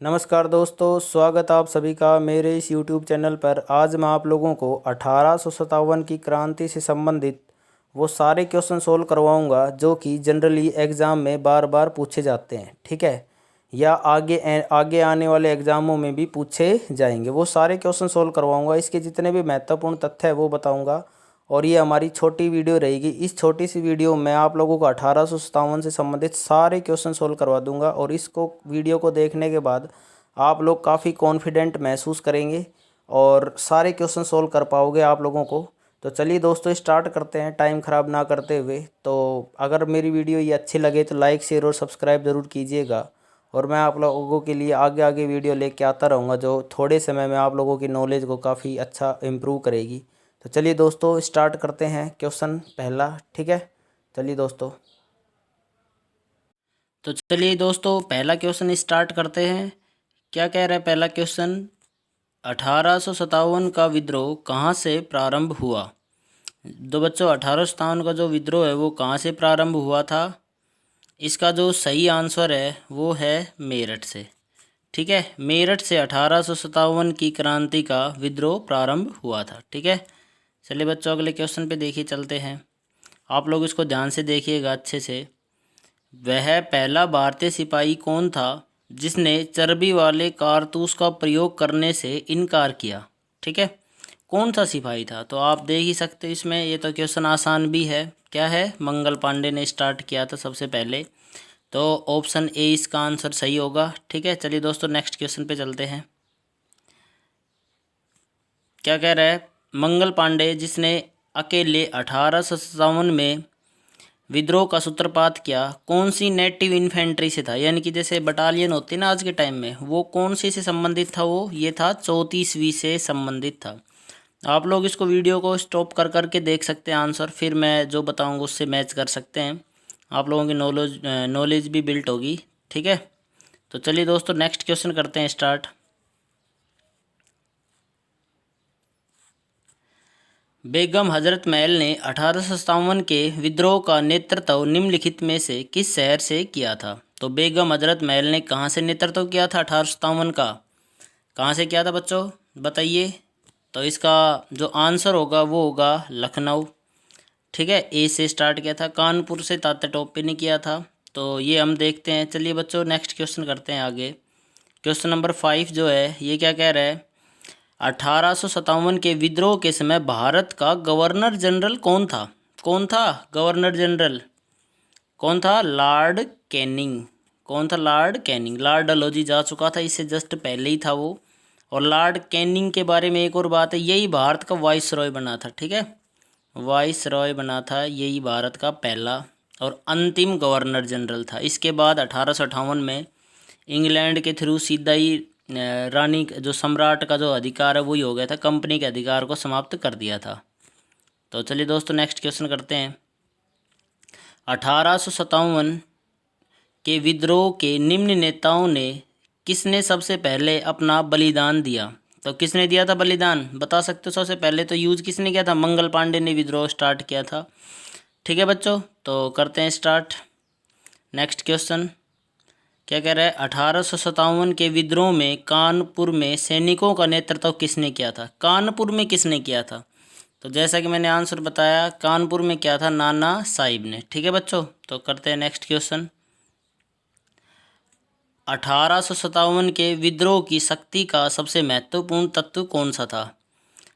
नमस्कार दोस्तों, स्वागत आप सभी का मेरे इस YouTube चैनल पर। आज मैं आप लोगों को 1857 की क्रांति से संबंधित वो सारे क्वेश्चन सोल्व करवाऊंगा जो कि जनरली एग्ज़ाम में बार बार पूछे जाते हैं, ठीक है। या आगे आने वाले एग्ज़ामों में भी पूछे जाएंगे। वो सारे क्वेश्चन सोल्व करवाऊंगा, इसके जितने भी महत्वपूर्ण तथ्य है वो बताऊँगा। और ये हमारी छोटी वीडियो रहेगी। इस छोटी सी वीडियो में आप लोगों को 1857 से संबंधित सारे क्वेश्चन सोल्व करवा दूंगा। और इसको वीडियो को देखने के बाद आप लोग काफ़ी कॉन्फिडेंट महसूस करेंगे और सारे क्वेश्चन सोल्व कर पाओगे आप लोगों को। तो चलिए दोस्तों, स्टार्ट करते हैं टाइम ख़राब ना करते हुए। तो अगर मेरी वीडियो ये अच्छी लगे तो लाइक शेयर और सब्सक्राइब ज़रूर कीजिएगा। और मैं आप लोगों के लिए आगे आगे वीडियो लेके आता रहूँगा जो थोड़े समय में आप लोगों की नॉलेज को काफ़ी अच्छा इम्प्रूव करेगी। तो चलिए दोस्तों, स्टार्ट करते हैं क्वेश्चन पहला, ठीक है। चलिए दोस्तों, तो चलिए दोस्तों पहला क्वेश्चन स्टार्ट करते हैं। क्या कह रहा है पहला क्वेश्चन? 1857 का विद्रोह कहाँ से प्रारंभ हुआ? तो बच्चों, 1857 का जो विद्रोह है वो कहाँ से प्रारंभ हुआ था? इसका जो सही आंसर है वो है मेरठ से, ठीक है। मेरठ से 1857 की क्रांति का विद्रोह प्रारंभ हुआ था, ठीक है। चलिए बच्चों, अगले क्वेश्चन पे देखिए चलते हैं। आप लोग इसको ध्यान से देखिएगा अच्छे से। वह पहला भारतीय सिपाही कौन था जिसने चर्बी वाले कारतूस का प्रयोग करने से इनकार किया? ठीक है, कौन सा सिपाही था? तो आप देख ही सकते हो इसमें, ये तो क्वेश्चन आसान भी है। क्या है? मंगल पांडे ने स्टार्ट किया था सबसे पहले। तो ऑप्शन ए इसका आंसर सही होगा, ठीक है। चलिए दोस्तों, नेक्स्ट क्वेश्चन पे चलते हैं। क्या कह रहा है? मंगल पांडे जिसने अकेले 1857 में विद्रोह का सूत्रपात किया, कौन सी नेटिव इन्फेंट्री से था? यानी कि जैसे बटालियन होती है ना आज के टाइम में, वो कौन सी से संबंधित था? वो ये था 34वीं से संबंधित था। आप लोग इसको वीडियो को स्टॉप कर करके देख सकते हैं आंसर, फिर मैं जो बताऊंगा उससे मैच कर सकते हैं। आप लोगों की नॉलेज भी बिल्ट होगी, ठीक है। तो चलिए दोस्तों, नेक्स्ट क्वेश्चन करते हैं स्टार्ट। बेगम हजरत महल ने 1857 के विद्रोह का नेतृत्व निम्नलिखित में से किस शहर से किया था? तो बेगम हजरत महल ने कहाँ से नेतृत्व किया था 1857 का? कहाँ से किया था बच्चों, बताइए। तो इसका जो आंसर होगा वो होगा लखनऊ, ठीक है। ए से स्टार्ट किया था। कानपुर से तात्या टोपे ने किया था। तो ये हम देखते हैं। चलिए बच्चों, नेक्स्ट क्वेश्चन करते हैं आगे। क्वेश्चन नंबर 5 जो है ये क्या कह रहा है? 1857 के विद्रोह के समय भारत का गवर्नर जनरल कौन था? कौन था गवर्नर जनरल? कौन था? Lord Canning. कौन था? Lord Canning. लॉर्ड डलहौजी जा चुका था, इससे जस्ट पहले ही था वो। और लॉर्ड कैनिंग के बारे में एक और बात है, यही भारत का वाइस रॉय बना था, ठीक है। वाइस रॉय बना था, यही भारत का पहला और अंतिम गवर्नर जनरल था। इसके बाद 1858 में इंग्लैंड के थ्रू सीधा ही रानी जो सम्राट का जो अधिकार है वही हो गया था, कंपनी के अधिकार को समाप्त कर दिया था। तो चलिए दोस्तों, नेक्स्ट क्वेश्चन करते हैं। 1857 के विद्रोह के निम्न नेताओं ने किसने सबसे पहले अपना बलिदान दिया? तो किसने दिया था बलिदान, बता सकते हो? सबसे पहले तो यूज किसने किया था? मंगल पांडे ने विद्रोह स्टार्ट किया था, ठीक है बच्चों। तो करते हैं स्टार्ट नेक्स्ट क्वेश्चन। क्या कह रहा है? 1857 के विद्रोह में कानपुर में सैनिकों का नेतृत्व किसने किया था? कानपुर में किसने किया था? तो जैसा कि मैंने आंसर बताया, कानपुर में क्या था? नाना साहिब ने, ठीक है बच्चों। तो करते हैं नेक्स्ट क्वेश्चन। 1857 के विद्रोह की शक्ति का सबसे महत्वपूर्ण तत्व कौन सा था?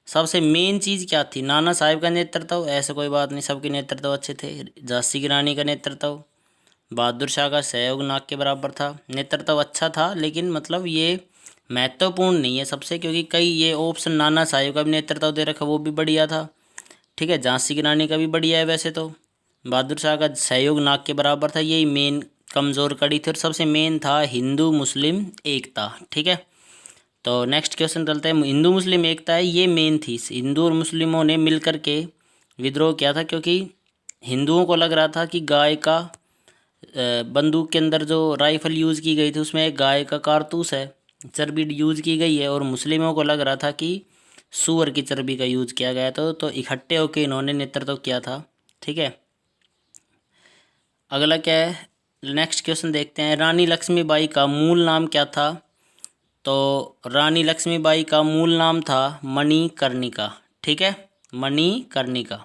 सबसे मेन चीज़ क्या थी? नाना साहिब का नेतृत्व? ऐसे कोई बात नहीं, सबके नेतृत्व अच्छे थे। झांसी की रानी का नेतृत्व, बहादुर शाह का सहयोग नाक के बराबर था। नेतृत्व अच्छा था, लेकिन मतलब ये महत्वपूर्ण नहीं है सबसे, क्योंकि कई ये ऑप्शन नाना साहिब का भी नेतृत्व दे रखा, वो भी बढ़िया था, ठीक है। झांसी की रानी का भी बढ़िया है वैसे तो। बहादुर शाह का सहयोग नाक के बराबर था, यही मेन कमज़ोर कड़ी थी। और सबसे मेन था हिंदू मुस्लिम एकता, ठीक है। तो नेक्स्ट क्वेश्चन चलते हैं। हिंदू मुस्लिम एकता है, ये मेन थी। हिंदू और मुस्लिमों ने मिलकर के विद्रोह किया था, क्योंकि हिंदुओं को लग रहा था कि गाय का बंदूक के अंदर जो राइफल यूज़ की गई थी उसमें एक गाय का कारतूस है, चर्बी यूज़ की गई है। और मुस्लिमों को लग रहा था कि सूअर की चर्बी का यूज़ किया गया था। तो इकट्ठे होकर इन्होंने नेतृत्व किया था, ठीक है। अगला क्या है? नेक्स्ट क्वेश्चन देखते हैं। रानी लक्ष्मीबाई का मूल नाम क्या था? तो रानी लक्ष्मीबाई का मूल नाम था मणिकर्णिका। ठीक है, मणिकर्णिका।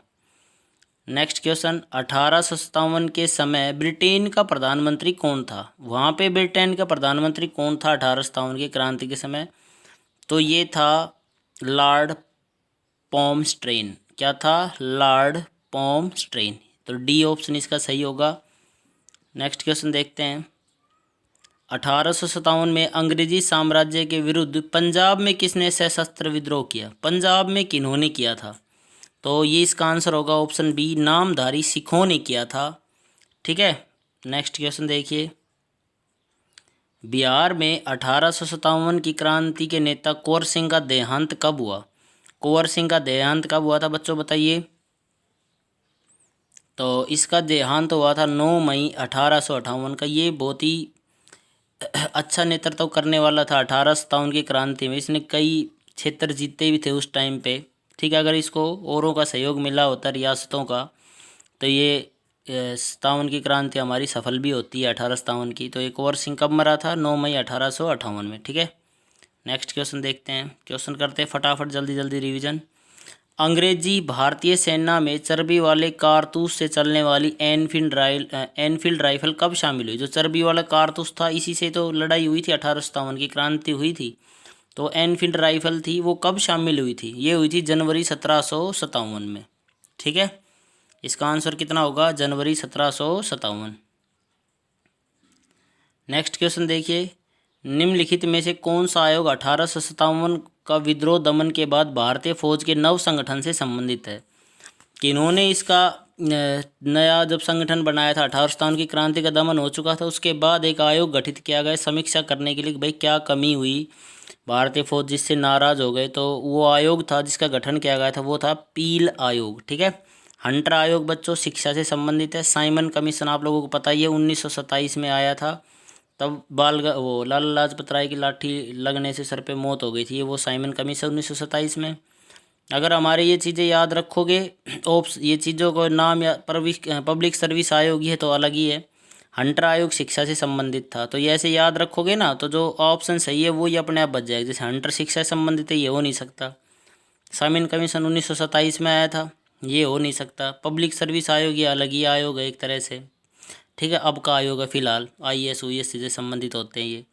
नेक्स्ट क्वेश्चन, 1857 के समय ब्रिटेन का प्रधानमंत्री कौन था? वहाँ पे ब्रिटेन का प्रधानमंत्री कौन था 1857 की क्रांति के समय? तो ये था लॉर्ड पॉम्स्ट्रेन। क्या था? लॉर्ड पॉम्स्ट्रेन। तो डी ऑप्शन इसका सही होगा। नेक्स्ट क्वेश्चन देखते हैं, 1857 में अंग्रेजी साम्राज्य के विरुद्ध पंजाब में किसने सशस्त्र विद्रोह किया? पंजाब में किन्होंने किया था? तो ये इसका आंसर होगा ऑप्शन बी, नामधारी सिखों ने किया था। ठीक है, नेक्स्ट क्वेश्चन देखिए, बिहार में 1857 की क्रांति के नेता कुंवर सिंह का देहांत कब हुआ? कुंवर सिंह का देहांत कब हुआ था बच्चों, बताइए। तो इसका देहांत हुआ था 9 मई 1858 का। ये बहुत ही अच्छा नेतृत्व करने वाला था 1857 की क्रांति में। इसने कई क्षेत्र जीते भी थे उस टाइम पे। ठीक है, अगर इसको औरों का सहयोग मिला होता रियासतों का, तो ये 57 की क्रांति हमारी सफल भी होती है 1857 की। तो एक और सिंह कब मरा था? 9 मई 1858 में। ठीक है, नेक्स्ट क्वेश्चन देखते हैं। क्वेश्चन करते हैं फटाफट, जल्दी जल्दी रिवीजन। अंग्रेजी भारतीय सेना में चर्बी वाले कारतूस से चलने वाली एनफील्ड राइफल कब शामिल हुई? जो चर्बी वाला कारतूस था, इसी से तो लड़ाई हुई थी 1857 की क्रांति हुई थी। तो एनफील्ड राइफल थी, वो कब शामिल हुई थी? ये हुई थी जनवरी 1757 में। ठीक है, इसका आंसर कितना होगा? जनवरी 1757। नेक्स्ट क्वेश्चन देखिए, निम्नलिखित में से कौन सा आयोग 1857 का विद्रोह दमन के बाद भारतीय फौज के नव संगठन से संबंधित है? कि इन्होंने इसका नया जब संगठन बनाया था, 1857 की क्रांति का दमन हो चुका था, उसके बाद एक आयोग गठित किया गया समीक्षा करने के लिए कि भाई क्या कमी हुई भारतीय फौज जिससे नाराज़ हो गए। तो वो आयोग था जिसका गठन किया गया था, वो था पील आयोग। ठीक है, हंटर आयोग बच्चों शिक्षा से संबंधित है। साइमन कमीशन आप लोगों को पता ही है, 1927 में आया था। तब वो लाला लाजपत राय की लाठी लगने से सर पे मौत हो गई थी। वो साइमन कमीशन 1927 में। अगर हमारे ये चीज़ें याद रखोगे, ये चीज़ों को नाम या पब्लिक सर्विस आयोग ही है तो अलग ही है। हंटर आयोग शिक्षा से संबंधित था, तो ये ऐसे याद रखोगे ना, तो जो ऑप्शन सही है वो ही अपने आप बच जाएगा। जैसे हंटर शिक्षा से संबंधित है, ये हो नहीं सकता। साइमन कमीशन 1927 में आया था, ये हो नहीं सकता। पब्लिक सर्विस आयोग ये अलग ही आयोग है एक तरह से। ठीक है, अब का आयोग है फिलहाल, IAS UAS से संबंधित होते हैं ये।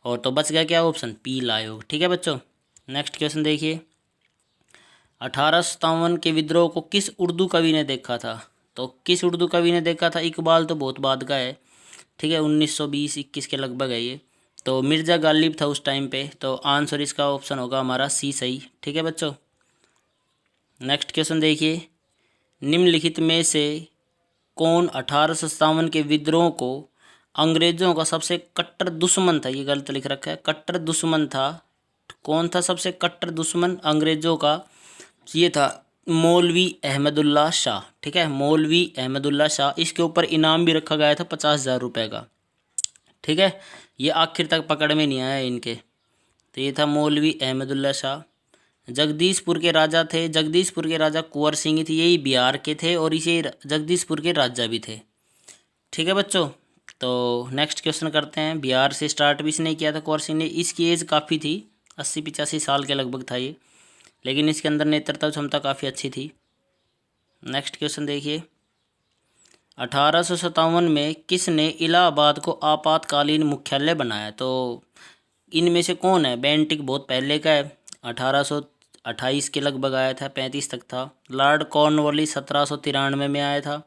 और तो बच गया क्या ऑप्शन? पील आयोग। ठीक है बच्चों, नेक्स्ट क्वेश्चन देखिए, 1857 के विद्रोह को किस उर्दू कवि ने देखा था? तो किस उर्दू कवि ने देखा था? इकबाल तो बहुत बाद का है। ठीक है, 1920-21 के लगभग है ये। तो मिर्ज़ा गालिब था उस टाइम पे। तो आंसर इसका ऑप्शन होगा हमारा सी सही। ठीक है बच्चों, नेक्स्ट क्वेश्चन देखिए, निम्नलिखित में से कौन 1857 के विद्रोह को अंग्रेजों का सबसे कट्टर दुश्मन था? ये गलत लिख रखा है, कट्टर दुश्मन था। कौन था सबसे कट्टर दुश्मन अंग्रेजों का? ये था मौलवी अहमदुल्ला शाह। ठीक है, मौलवी अहमदुल्ला शाह। इसके ऊपर इनाम भी रखा गया था 50,000 रुपये का। ठीक है, ये आखिर तक पकड़ में नहीं आया इनके। तो ये था मौलवी अहमदुल्ला शाह। जगदीशपुर के राजा थे, जगदीशपुर के राजा कुंवर सिंह थे, यही बिहार के थे और इसे जगदीशपुर के राजा भी थे। ठीक है बच्चों, तो नेक्स्ट क्वेश्चन करते हैं। बिहार से स्टार्ट भी इसने किया था कुंवर सिंह ने। इसकी एज काफ़ी थी, 80-85 साल के लगभग था ये, लेकिन इसके अंदर नेतृत्व क्षमता काफ़ी अच्छी थी। नेक्स्ट क्वेश्चन देखिए, 1857 में किसने इलाहाबाद को आपातकालीन मुख्यालय बनाया? तो इनमें से कौन है? बेंटिक बहुत पहले का है, 1828 के लगभग आया था, 35 तक था। लॉर्ड कॉर्नवालिस 1793 में आया था।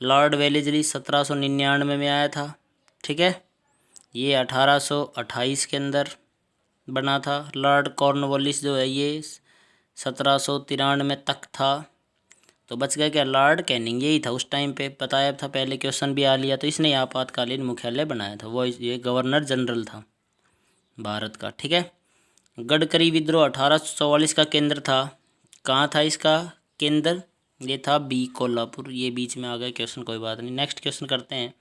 लॉर्ड वेलेस्ली 1799 में आया था। ठीक है, ये 1828 के अंदर बना था। लॉर्ड कॉर्नवालिस जो है ये 1793 तक था। तो बच गया क्या? लॉर्ड कैनिंग, यही था उस टाइम पे, बताया था पहले, क्वेश्चन भी आ लिया। तो इसने आपातकालीन मुख्यालय बनाया था, वो ये गवर्नर जनरल था भारत का। ठीक है, गडकरी विद्रोह 1844 का केंद्र था। कहाँ था इसका केंद्र? ये था बी कोल्हापुर। ये बीच में आ गया क्वेश्चन, कोई बात नहीं। नेक्स्ट क्वेश्चन करते हैं,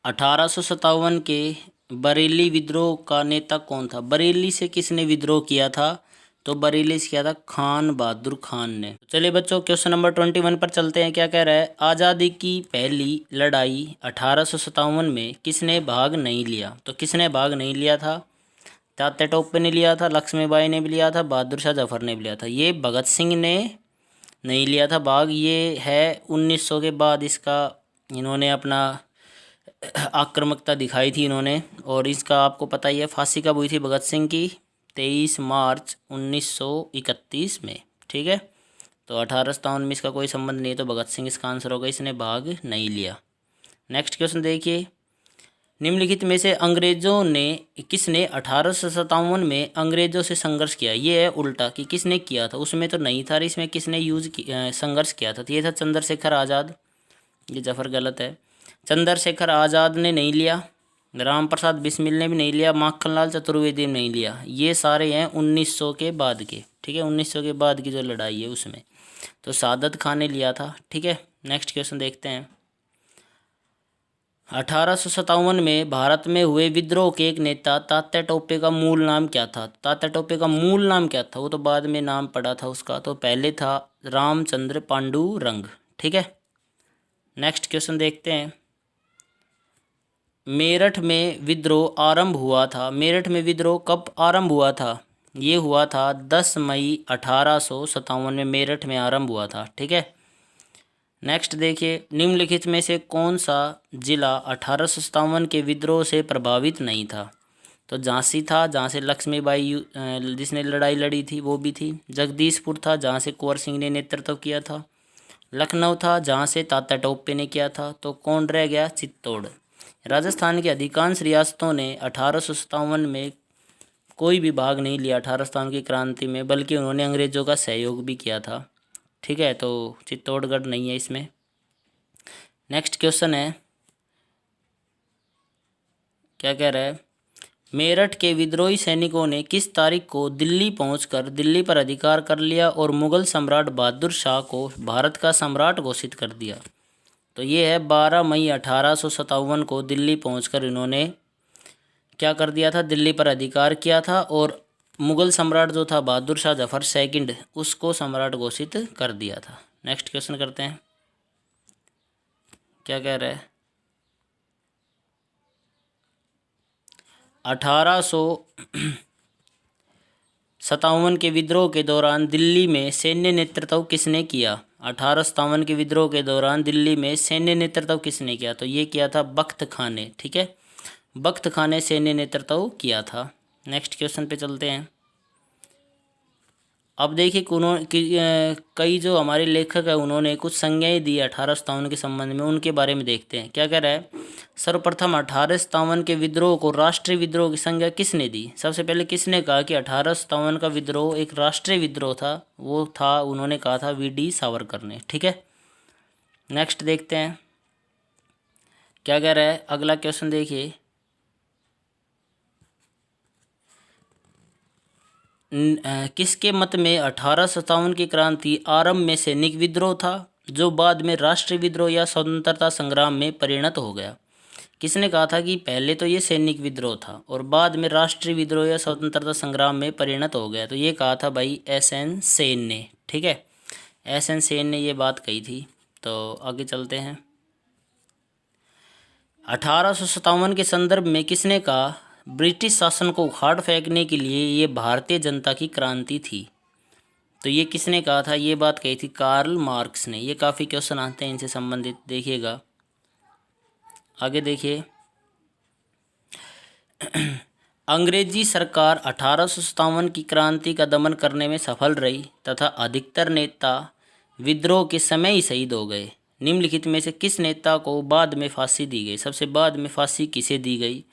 1857 के बरेली विद्रोह का नेता कौन था? बरेली से किसने विद्रोह किया था? तो बरेली से किया था खान बहादुर खान ने। चलिए बच्चों, क्वेश्चन नंबर 21 पर चलते हैं। क्या कह रहा है? आज़ादी की पहली लड़ाई 1857 में किसने भाग नहीं लिया? तो किसने भाग नहीं लिया था? तात्या टोपे ने लिया था, लक्ष्मीबाई ने भी लिया था, बहादुर शाह जफर ने भी लिया था। ये भगत सिंह ने नहीं लिया था भाग। ये है 1900 के बाद इसका इन्होंने अपना आक्रामकता दिखाई थी इन्होंने। और इसका आपको पता ही है फांसी कब हुई थी भगत सिंह की, 23 मार्च 1931 में। ठीक है, तो 1857 में इसका कोई संबंध नहीं है, तो भगत सिंह इसका आंसर होगा, इसने भाग नहीं लिया। नेक्स्ट क्वेश्चन देखिए, निम्नलिखित में से अंग्रेजों ने किसने 1857 में अंग्रेजों से संघर्ष किया। ये है उल्टा कि किसने किया था, उसमें तो नहीं था, इसमें किसने संघर्ष किया था। तो ये था चंद्रशेखर आज़ाद। ये जफर गलत है। चंद्रशेखर आज़ाद ने नहीं लिया, राम प्रसाद बिस्मिल ने भी नहीं लिया, माखनलाल चतुर्वेदी ने नहीं लिया। ये सारे हैं 1900 के बाद के। ठीक है, 1900 के बाद की जो लड़ाई है उसमें तो सादत खान ने लिया था। ठीक है, नेक्स्ट क्वेश्चन देखते हैं। 1857 में भारत में हुए विद्रोह के एक नेता तात्या टोपे का मूल नाम क्या था। तात्या टोपे का मूल नाम क्या था, वो तो बाद में नाम पड़ा था उसका, तो पहले था रामचंद्र पांडुरंग। ठीक है, नेक्स्ट क्वेश्चन देखते हैं। मेरठ में विद्रोह आरंभ हुआ था। मेरठ में विद्रोह कब आरंभ हुआ था। ये हुआ था 10 मई 1857 में मेरठ में आरंभ हुआ था। ठीक है, नेक्स्ट देखिए, निम्नलिखित में से कौन सा जिला 1857 के विद्रोह से प्रभावित नहीं था। तो झांसी था, जहाँ से लक्ष्मीबाई जिसने लड़ाई लड़ी थी वो भी थी। जगदीशपुर था, जहाँ से कुंवर सिंह ने नेतृत्व किया था। लखनऊ था, जहाँ से तात्या टोपे ने किया था। तो कौन रह गया, चित्तौड़। राजस्थान की अधिकांश रियासतों ने 1857 में कोई भी भाग नहीं लिया 1857 की क्रांति में, बल्कि उन्होंने अंग्रेज़ों का सहयोग भी किया था। ठीक है, तो चित्तौड़गढ़ नहीं है इसमें। नेक्स्ट क्वेश्चन है, क्या कह रहा है, मेरठ के विद्रोही सैनिकों ने किस तारीख को दिल्ली पहुंचकर दिल्ली पर अधिकार कर लिया और मुगल सम्राट बहादुर शाह को भारत का सम्राट घोषित कर दिया। तो ये है 12 मई 1857 को दिल्ली पहुंचकर इन्होंने क्या कर दिया था, दिल्ली पर अधिकार किया था और मुगल सम्राट जो था बहादुर शाह जफर सेकंड, उसको सम्राट घोषित कर दिया था। नेक्स्ट क्वेश्चन करते हैं, क्या कह रहा है, 1857 के विद्रोह के दौरान दिल्ली में सैन्य नेतृत्व किसने किया। 1857 के विद्रोह के दौरान दिल्ली में सैन्य नेतृत्व किसने किया। तो ये किया था बख्त खान ने। ठीक है, बख्त खान ने सैन्य नेतृत्व किया था। नेक्स्ट क्वेश्चन पे चलते हैं। अब देखिए कई जो हमारे लेखक है उन्होंने कुछ संज्ञाएं दी 1857 के संबंध में, उनके बारे में देखते हैं। क्या कह रहा है, सर्वप्रथम 1857 के विद्रोह को राष्ट्रीय विद्रोह की संज्ञा किसने दी। सबसे पहले किसने कहा कि 1857 का विद्रोह एक राष्ट्रीय विद्रोह था, वो था, उन्होंने कहा था वी.डी. सावरकर ने। ठीक है, नेक्स्ट देखते हैं क्या कह रहा है, अगला क्वेश्चन देखिए, किसके मत में 1857 की क्रांति आरंभ में सैनिक विद्रोह था जो बाद में राष्ट्रीय विद्रोह या स्वतंत्रता संग्राम में परिणत हो गया। किसने कहा था कि पहले तो ये सैनिक विद्रोह था और बाद में राष्ट्रीय विद्रोह या स्वतंत्रता संग्राम में परिणत हो गया। तो ये कहा था भाई एस.एन. सेन ने। ठीक है, एस.एन. सेन ने ये बात कही थी। तो आगे चलते हैं। 1857 के संदर्भ में किसने कहा ब्रिटिश शासन को उखाड़ फेंकने के लिए ये भारतीय जनता की क्रांति थी। तो ये किसने कहा था, ये बात कही थी कार्ल मार्क्स ने। ये काफ़ी क्वेश्चन आते हैं इनसे संबंधित, देखिएगा। आगे देखिए, अंग्रेजी सरकार 1857 की क्रांति का दमन करने में सफल रही तथा अधिकतर नेता विद्रोह के समय ही शहीद हो गए। निम्नलिखित में से किस नेता को बाद में फांसी दी गई। सबसे बाद में फांसी किसे दी गई।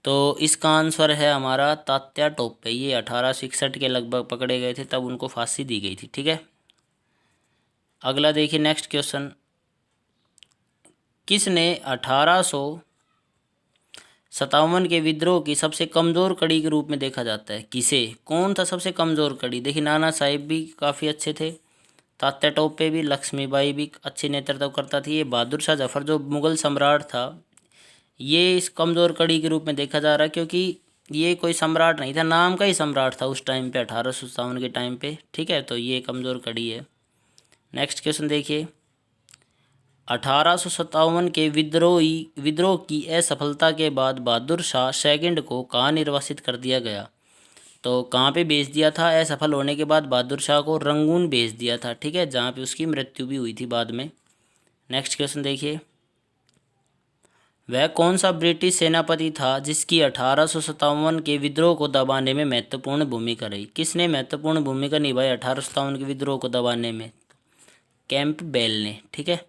तो इसका आंसर है हमारा तात्या टोपे। ये 1861 के लगभग पकड़े गए थे, तब उनको फांसी दी गई थी। ठीक है, अगला देखिए, नेक्स्ट क्वेश्चन, किसने 1857 के विद्रोह की सबसे कमज़ोर कड़ी के रूप में देखा जाता है। किसे, कौन था सबसे कमज़ोर कड़ी। देखिए, नाना साहिब भी काफ़ी अच्छे थे, तात्या टोपे भी, लक्ष्मीबाई भी अच्छी नेतृत्व करता थी। ये बहादुर शाह जफर जो मुग़ल सम्राट था, ये इस कमज़ोर कड़ी के रूप में देखा जा रहा है, क्योंकि ये कोई सम्राट नहीं था, नाम का ही सम्राट था उस टाइम पे, 1857 के टाइम पे। ठीक है, तो ये कमज़ोर कड़ी है। नेक्स्ट क्वेश्चन देखिए, 1857 के विद्रोह की असफलता के बाद बहादुर शाह सेकंड को कहाँ निर्वासित कर दिया गया? तो कहाँ पे भेज दिया था असफल होने के बाद? बहादुर शाह को रंगून भेज दिया था, ठीक है, जहाँ पे उसकी मृत्यु भी हुई थी बाद में। नेक्स्ट क्वेश्चन देखिए, वह कौन सा ब्रिटिश सेनापति था जिसकी 1857 के विद्रोह को दबाने में महत्वपूर्ण भूमिका रही? किसने महत्वपूर्ण भूमिका निभाई 1857 के विद्रोह को दबाने में? कैंपबेल ने, ठीक है।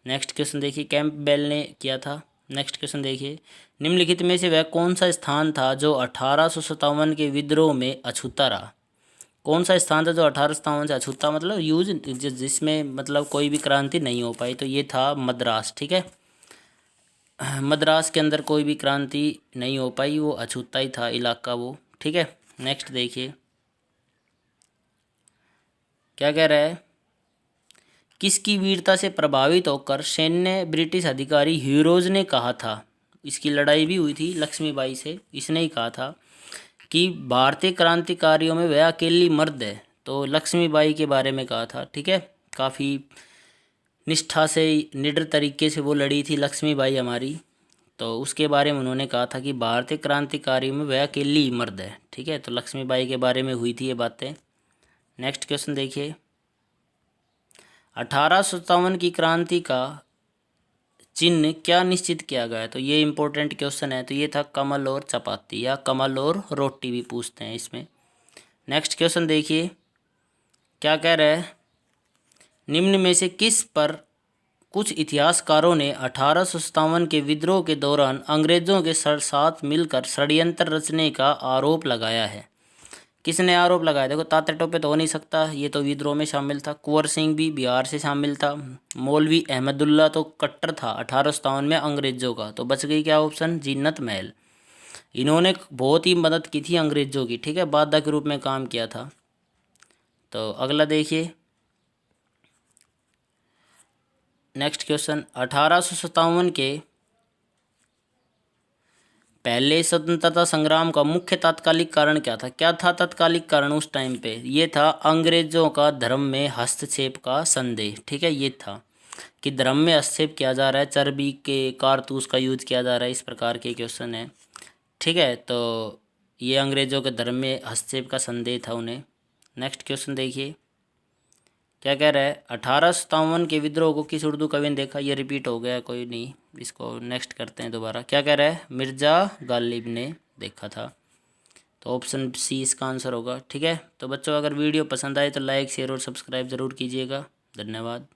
नेक्स्ट क्वेश्चन देखिए, कैंपबेल ने किया था। नेक्स्ट क्वेश्चन देखिए, निम्नलिखित में से वह कौन सा स्थान था जो 1857 के विद्रोह में अछूता रहा? कौन सा स्थान था जो 1857 से अछूता मतलब जिसमें मतलब कोई भी क्रांति नहीं हो पाई? तो ये था मद्रास, ठीक है। मद्रास के अंदर कोई भी क्रांति नहीं हो पाई, वो अछूता ही था इलाका वो, ठीक है। नेक्स्ट देखिए क्या कह रहा है, किसकी वीरता से प्रभावित होकर सैन्य ब्रिटिश अधिकारी हीरोज ने कहा था, इसकी लड़ाई भी हुई थी लक्ष्मीबाई से, इसने ही कहा था कि भारतीय क्रांतिकारियों में वह अकेली मर्द है, तो लक्ष्मीबाई के बारे में कहा था, ठीक है। काफ़ी निष्ठा से निडर तरीके से वो लड़ी थी लक्ष्मीबाई हमारी, तो उसके बारे में उन्होंने कहा था कि भारतीय क्रांतिकारियों में वह अकेली मर्द है, ठीक है। तो लक्ष्मीबाई के बारे में हुई थी ये बातें। नेक्स्ट क्वेश्चन देखिए, 1857 की क्रांति का चिन्ह क्या निश्चित किया गया? तो ये इंपॉर्टेंट क्वेश्चन है, तो ये था कमल और चपाती या कमल और रोटी भी पूछते हैं इसमें। नेक्स्ट क्वेश्चन देखिए क्या कह रहा है, निम्न में से किस पर कुछ इतिहासकारों ने 1857 के विद्रोह के दौरान अंग्रेजों के साथ मिलकर षड्यंत्र रचने का आरोप लगाया है? किसने आरोप लगाया? देखो तात्या टोपे तो हो नहीं सकता, ये तो विद्रोह में शामिल था। कुंवर सिंह भी बिहार से शामिल था। मौलवी अहमदुल्ला तो कट्टर था 1857 में अंग्रेजों का, तो बच गई क्या ऑप्शन, जीनत महल। इन्होंने बहुत ही मदद की थी अंग्रेजों की, ठीक है, बाधा के रूप में काम किया था। तो अगला देखिए नेक्स्ट क्वेश्चन, 1857 के पहले स्वतंत्रता संग्राम का मुख्य तात्कालिक कारण क्या था? क्या था तात्कालिक कारण उस टाइम पे? ये था अंग्रेजों का धर्म में हस्तक्षेप का संदेह, ठीक है, ये था कि धर्म में हस्तक्षेप किया जा रहा है, चर्बी के कारतूस का यूज किया जा रहा है, इस प्रकार के क्वेश्चन है, ठीक है। तो ये अंग्रेजों के धर्म में हस्तक्षेप का संदेह था उन्हें। नेक्स्ट क्वेश्चन देखिए क्या कह रहा है, 1857 के विद्रोह को किस उर्दू कवि ने देखा? ये रिपीट हो गया, कोई नहीं, इसको नेक्स्ट करते हैं दोबारा। क्या कह रहा है, मिर्ज़ा गालिब ने देखा था, तो ऑप्शन सी इसका आंसर होगा, ठीक है। तो बच्चों अगर वीडियो पसंद आए तो लाइक शेयर और सब्सक्राइब ज़रूर कीजिएगा। धन्यवाद।